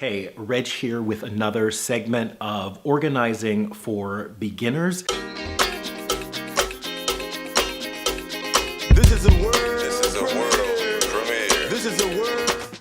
Hey, Reg here with another segment of Organizing for Beginners. This is a world premiere. This is a world.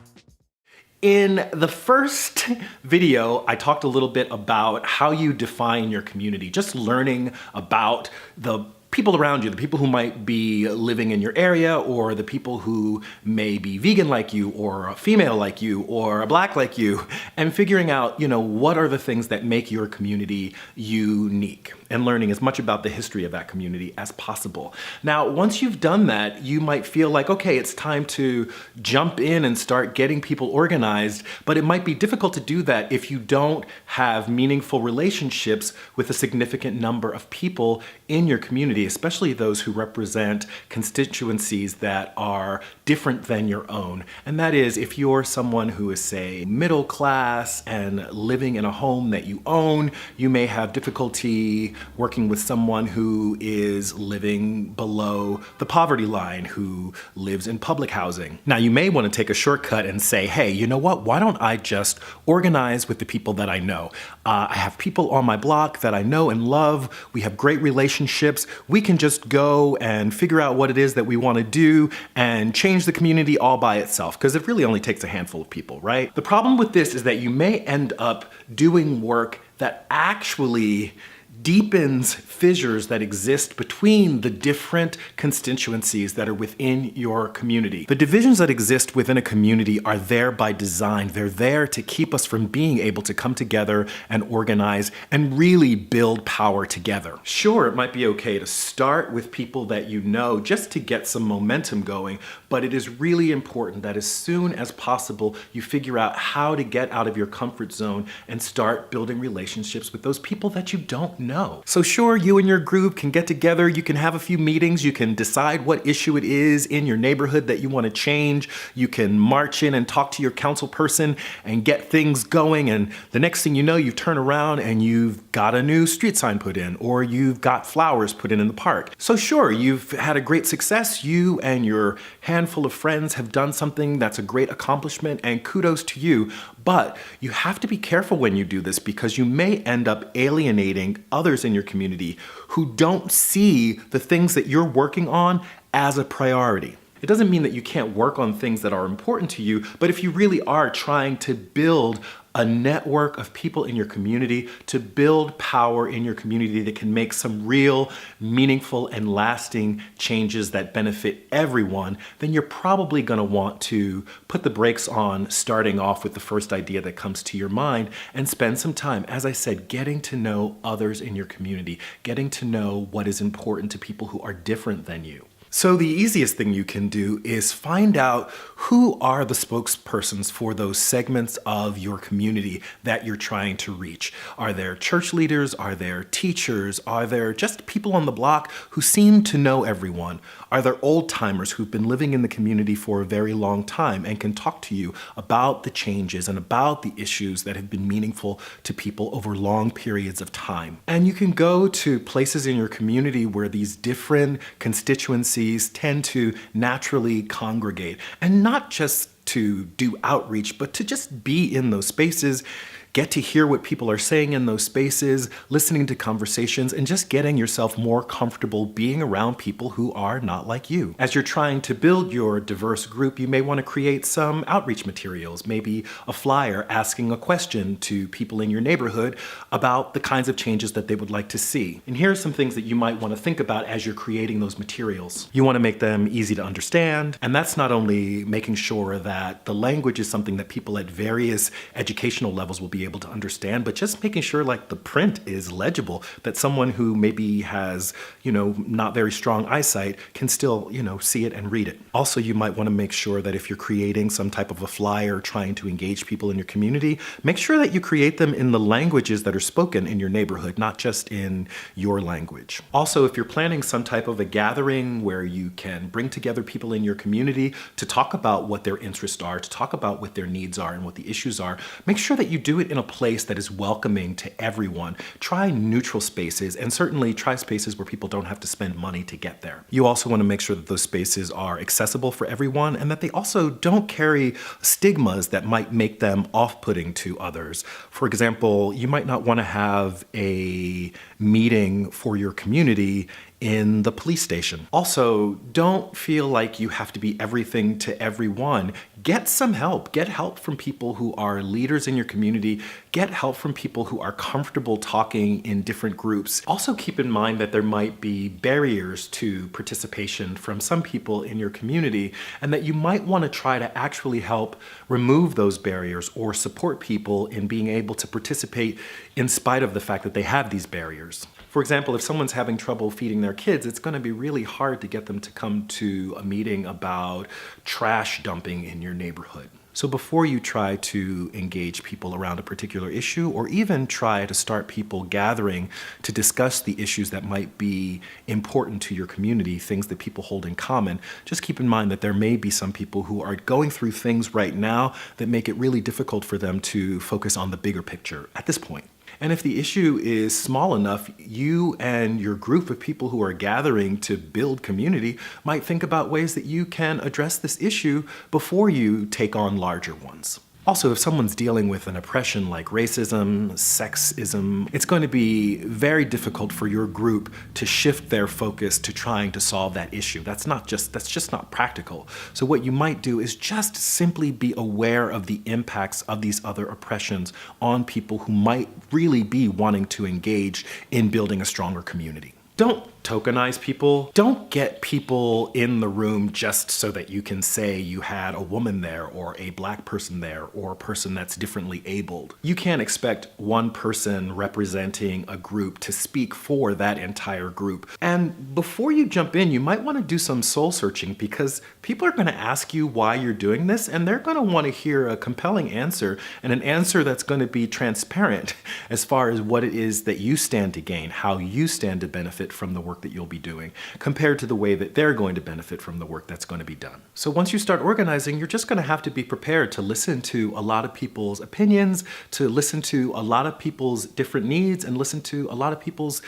In the first video, I talked a little bit about how you define your community, just learning about the people around you, the people who might be living in your area, or the people who may be vegan like you, or a female like you, or a black like you, and figuring out, what are the things that make your community unique, and learning as much about the history of that community as possible. Now, once you've done that, you might feel like, okay, it's time to jump in and start getting people organized, but it might be difficult to do that if you don't have meaningful relationships with a significant number of people in your community, especially those who represent constituencies that are different than your own. And that is, if you're someone who is, say, middle class and living in a home that you own, you may have difficulty working with someone who is living below the poverty line, who lives in public housing. Now, you may want to take a shortcut and say, hey, you know what? Why don't I just organize with the people that I know? I have people on my block that I know and love. We have great relationships. We can just go and figure out what it is that we want to do and change the community all by itself, because it really only takes a handful of people, right? The problem with this is that you may end up doing work that actually deepens fissures that exist between the different constituencies that are within your community. The divisions that exist within a community are there by design. They're there to keep us from being able to come together and organize and really build power together. Sure, it might be okay to start with people that you know just to get some momentum going, but it is really important that as soon as possible you figure out how to get out of your comfort zone and start building relationships with those people that you don't know. So sure, you and your group can get together, you can have a few meetings, you can decide what issue it is in your neighborhood that you want to change, you can march in and talk to your council person and get things going, and the next thing you know, you turn around and you've got a new street sign put in, or you've got flowers put in the park. So sure, you've had a great success, you and your handful of friends have done something that's a great accomplishment, and kudos to you, but you have to be careful when you do this, because you may end up alienating others in your community who don't see the things that you're working on as a priority. It doesn't mean that you can't work on things that are important to you, but if you really are trying to build a network of people in your community, to build power in your community that can make some real, meaningful, and lasting changes that benefit everyone, then you're probably going to want to put the brakes on starting off with the first idea that comes to your mind and spend some time, as I said, getting to know others in your community, getting to know what is important to people who are different than you. So the easiest thing you can do is find out who are the spokespersons for those segments of your community that you're trying to reach. Are there church leaders? Are there teachers? Are there just people on the block who seem to know everyone? Are there old timers who've been living in the community for a very long time and can talk to you about the changes and about the issues that have been meaningful to people over long periods of time? And you can go to places in your community where these different constituencies tend to naturally congregate, and not just to do outreach, but to just be in those spaces, get to hear what people are saying in those spaces, listening to conversations, and just getting yourself more comfortable being around people who are not like you. As you're trying to build your diverse group, you may want to create some outreach materials, maybe a flyer asking a question to people in your neighborhood about the kinds of changes that they would like to see. And here are some things that you might want to think about as you're creating those materials. You want to make them easy to understand, and that's not only making sure that the language is something that people at various educational levels will be able to understand, but just making sure like the print is legible, that someone who maybe has, not very strong eyesight can still, see it and read it. Also, you might want to make sure that if you're creating some type of a flyer trying to engage people in your community, make sure that you create them in the languages that are spoken in your neighborhood, not just in your language. Also, if you're planning some type of a gathering where you can bring together people in your community to talk about what they're interested interests are, to talk about what their needs are and what the issues are. Make sure that you do it in a place that is welcoming to everyone. Try neutral spaces, and certainly try spaces where people don't have to spend money to get there. You also want to make sure that those spaces are accessible for everyone and that they also don't carry stigmas that might make them off-putting to others. For example, you might not want to have a meeting for your community in the police station. Also, don't feel like you have to be everything to everyone. Get some help. Get help from people who are leaders in your community. Get help from people who are comfortable talking in different groups. Also keep in mind that there might be barriers to participation from some people in your community, and that you might want to try to actually help remove those barriers or support people in being able to participate in spite of the fact that they have these barriers. For example, if someone's having trouble feeding their kids, it's going to be really hard to get them to come to a meeting about trash dumping in your neighborhood. So before you try to engage people around a particular issue, or even try to start people gathering to discuss the issues that might be important to your community, things that people hold in common, just keep in mind that there may be some people who are going through things right now that make it really difficult for them to focus on the bigger picture at this point. And if the issue is small enough, you and your group of people who are gathering to build community might think about ways that you can address this issue before you take on larger ones. Also, if someone's dealing with an oppression like racism, sexism, it's going to be very difficult for your group to shift their focus to trying to solve that issue. That's just not practical. So what you might do is just simply be aware of the impacts of these other oppressions on people who might really be wanting to engage in building a stronger community. Don't tokenize people. Don't get people in the room just so that you can say you had a woman there or a black person there or a person that's differently abled. You can't expect one person representing a group to speak for that entire group. And before you jump in, you might want to do some soul searching, because people are going to ask you why you're doing this, and they're going to want to hear a compelling answer, and an answer that's going to be transparent as far as what it is that you stand to gain, how you stand to benefit from the work that you'll be doing, compared to the way that they're going to benefit from the work that's going to be done. So once you start organizing, you're just going to have to be prepared to listen to a lot of people's opinions, to listen to a lot of people's different needs, and listen to a lot of people's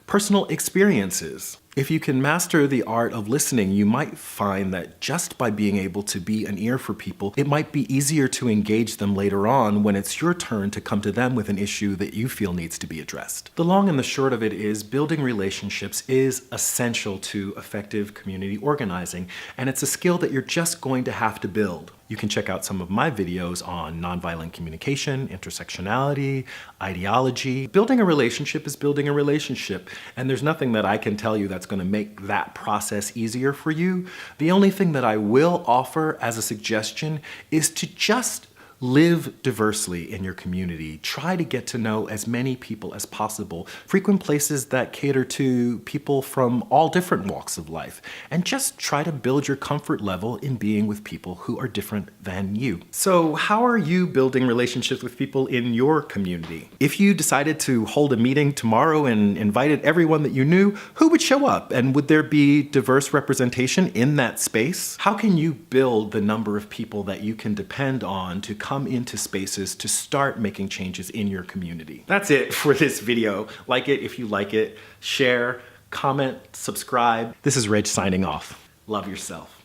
personal experiences. If you can master the art of listening, you might find that just by being able to be an ear for people, it might be easier to engage them later on when it's your turn to come to them with an issue that you feel needs to be addressed. The long and the short of it is, building relationships is essential to effective community organizing, and it's a skill that you're just going to have to build. You can check out some of my videos on nonviolent communication, intersectionality, ideology. Building a relationship is building a relationship, and there's nothing that I can tell you that's going to make that process easier for you. The only thing that I will offer as a suggestion is to just live diversely in your community. Try to get to know as many people as possible. Frequent places that cater to people from all different walks of life. And just try to build your comfort level in being with people who are different than you. So how are you building relationships with people in your community? If you decided to hold a meeting tomorrow and invited everyone that you knew, who would show up? And would there be diverse representation in that space? How can you build the number of people that you can depend on to come into spaces to start making changes in your community? That's it for this video. Like it if you like it, share, comment, subscribe. This is Reg signing off. Love yourself.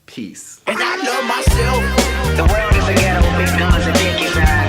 Peace. And I love myself. The world is a ghetto with guns and dick inside.